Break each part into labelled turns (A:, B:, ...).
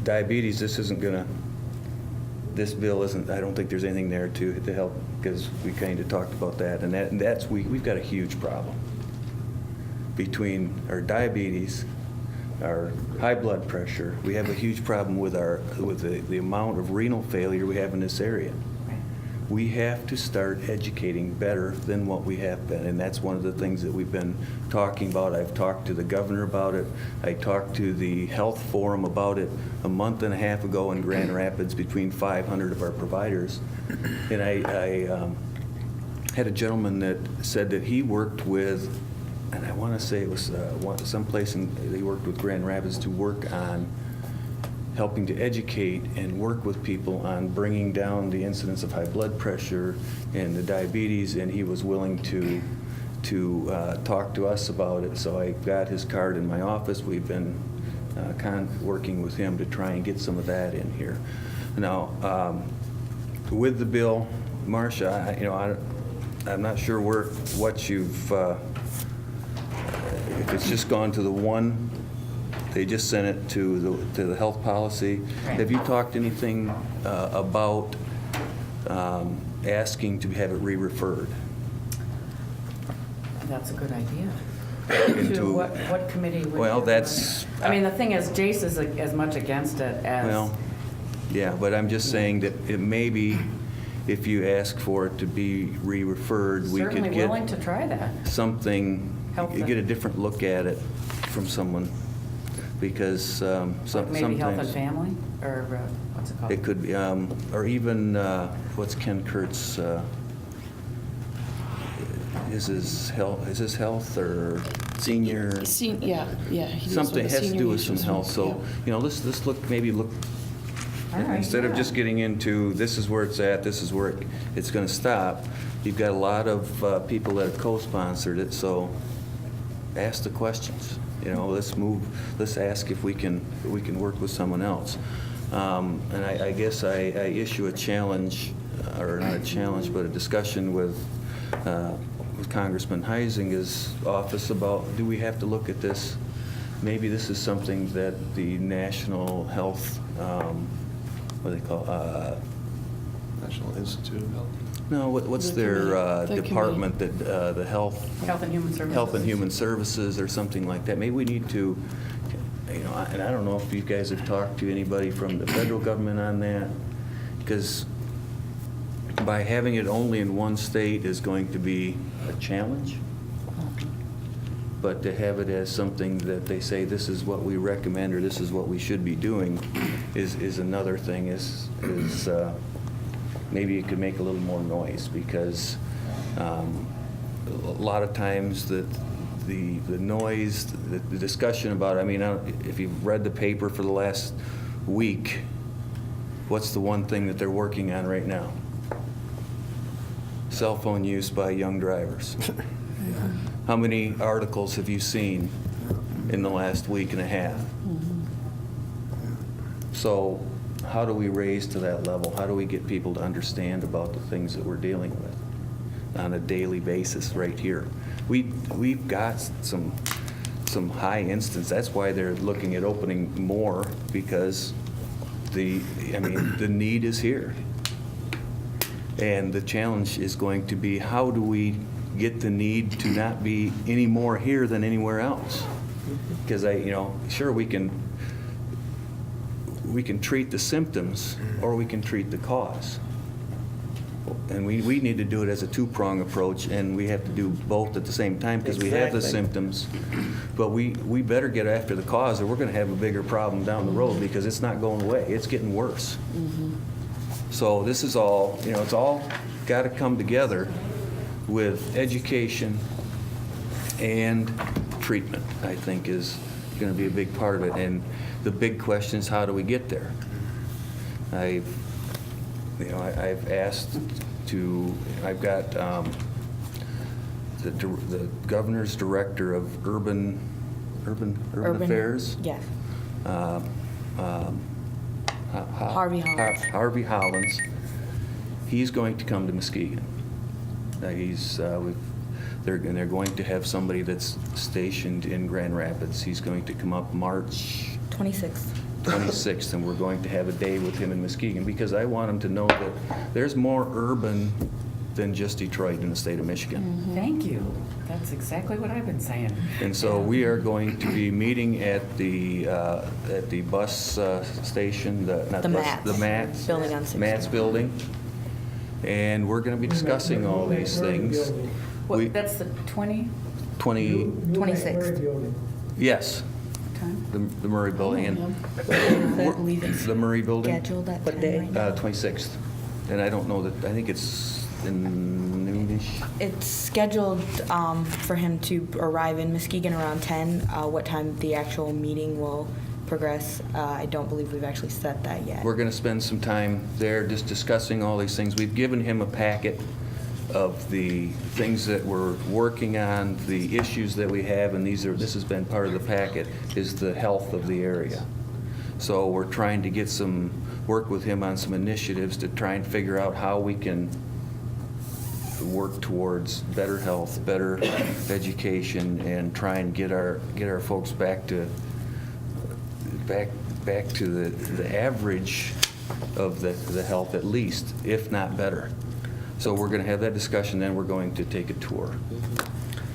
A: diabetes, this isn't gonna, this bill isn't, I don't think there's anything there to help, because we kind of talked about that, and that's, we've got a huge problem between our diabetes, our high blood pressure. We have a huge problem with the amount of renal failure we have in this area. We have to start educating better than what we have been, and that's one of the things that we've been talking about. I've talked to the governor about it. I talked to the health forum about it a month and a half ago in Grand Rapids, between 500 of our providers. And I had a gentleman that said that he worked with, and I want to say it was someplace he worked with Grand Rapids to work on helping to educate and work with people on bringing down the incidence of high blood pressure and the diabetes, and he was willing to talk to us about it. So I got his card in my office. We've been working with him to try and get some of that in here. Now, with the bill, Marcia, I'm not sure what you've, if it's just gone to the one. They just sent it to the health policy.
B: Right.
A: Have you talked anything about asking to have it re-referred?
B: That's a good idea.
A: Into-
B: To what committee would
A: Well,
B: you-
A: that's-
B: I mean, the thing is, Jace is as much against it as...
A: Well, yeah, but I'm just saying that it may be, if you ask for it to be re-referred, we could
B: Certainly
A: get
B: willing to try that.
A: something,
B: Help
A: you get a different look at it from someone, because
B: Like maybe Health and
A: sometimes
B: Family, or what's it called?
A: it could be, or even, what's Ken Kurt's, is his health or senior?
C: Yeah. He deals
A: Something
C: with the
A: has to
C: senior
A: do with some
C: issues.
A: health, so, let's look,
B: All right,
A: instead of
B: yeah.
A: just getting into, this is where it's at, this is where it's gonna stop, you've got a lot of people that have co-sponsored it, so ask the questions. Let's ask if we can work with someone else. And I guess I issue a challenge, or not a challenge, but a discussion with Congressman Heisinger's office about, do we have to look at this? Maybe this is something that the National Health, what do they call,
D: National Institute of Health.
A: no, what's
C: The
A: their
C: committee. The
A: department, that the Health
B: Health and Human Services.
A: Health and Human Services or something like that. Maybe we need to, and I don't know if you guys have talked to anybody from the federal government on that, because by having it only in one state is going to be a challenge. But to have it as something that they say, this is what we recommend, or this is what we should be doing, is another thing, is maybe it could make a little more noise, because a lot of times the noise, the discussion about, if you've read the paper for the last week, what's the one thing that they're working on right now? Cell phone use by young drivers. How many articles have you seen in the last week and a half? So how do we raise to that level? How do we get people to understand about the things that we're dealing with on a daily basis right here? We've got some high instance. That's why they're looking at opening more, because the need is here. And the challenge is going to be, how do we get the need to not be any more here than anywhere else? Because sure, we can treat the symptoms, or we can treat the cause. And we need to do it as a two-prong approach, and we have to do both at the same time, because we have the
E: Exactly.
A: symptoms. But we better get after the cause, or we're going to have a bigger problem down the road, because it's not going away. It's getting worse. So this is all, it's all got to come together with education and treatment, I think, is going to be a big part of it. And the big question is, how do we get there? I've asked to, I've got the governor's director of urban affairs.
C: Yes.
A: Harvey
C: Hollins.
A: Harvey Hollins. He's going to come to Muskegon. They're going to have somebody that's stationed in Grand Rapids. He's going to come up March
C: 26th.
A: 26th, and we're going to have a day with him in Muskegon, because I want him to know that there's more urban than just Detroit in the state of Michigan.
B: Thank you. That's exactly what I've been saying.
A: And so we are going to be meeting at the bus station, not
C: The
A: bus,
C: Mats.
A: the Mats.
C: Building on 60.
A: Mats building. And we're going to be discussing all these things. We-
B: That's the 20
C: 26th.
A: Yes,
B: time?
A: the Murray building. And
B: I believe it's
A: the Murray building,
C: Scheduled at
E: What
C: 10
E: day?
C: right now.
A: 26th. And I don't know that, I think it's in noonish.
C: It's scheduled for him to arrive in Muskegon around 10. What time the actual meeting will progress, I don't believe we've actually set that yet.
A: We're going to spend some time there just discussing all these things. We've given him a packet of the things that we're working on, the issues that we have, and this has been part of the packet, is the health of the area. So we're trying to work with him on some initiatives to try and figure out how we can work towards better health, better education, and try and get our folks back to the average of the health, at least, if not better. So we're going to have that discussion, then we're going to take a tour.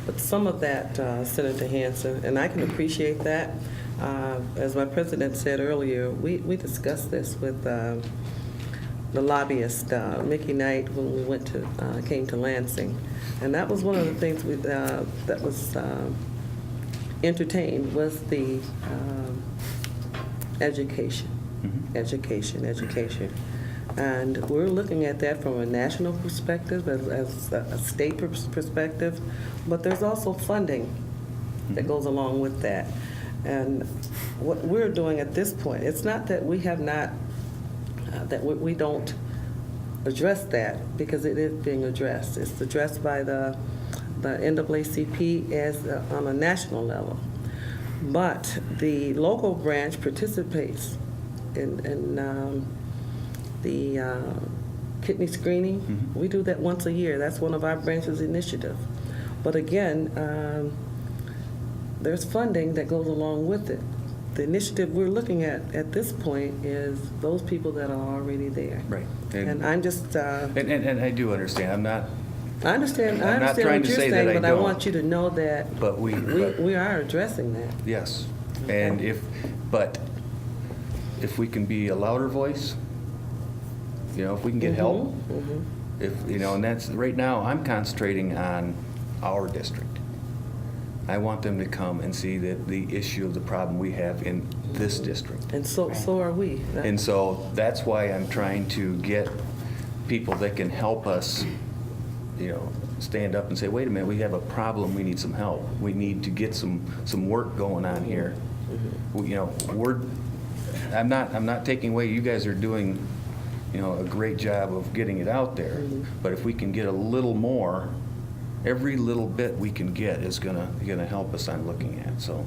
E: But some of that, Senator Hansen, and I can appreciate that. As my president said earlier, we discussed this with the lobbyist, Mickey Knight, when we came to Lansing. And that was one of the things that was entertained was the education.
A: Mhm.
E: Education. And we're looking at that from a national perspective, as a state perspective, but there's also funding that goes along with that. And what we're doing at this point, it's not that we have not, that we don't address that, because it is being addressed. It's addressed by the NAACP as on a national level. But the local branch participates in the kidney screening.
A: Mhm.
E: We do that once a year. That's one of our branch's initiative. But again, there's funding that goes along with it. The initiative we're looking at this point is those people that are already there.
A: Right.
E: And I'm just,
A: And I do understand.
E: I understand
A: I'm not
E: what
A: trying to
E: you're
A: say that
E: saying,
A: I
E: but I
A: don't.
E: want you to know that
A: But we
E: are addressing that.
A: yes. And if we can be a louder voice, if we can get help, and that's, right now, I'm concentrating on our district. I want them to come and see the issue of the problem we have in this district.
E: And so are we.
A: And so that's why I'm trying to get people that can help us, stand up and say, wait a minute, we have a problem, we need some help. We need to get some work going on here. I'm not taking away, you guys are doing, a great job of getting it out there. But if we can get a little more, every little bit we can get is gonna help us on looking at, so.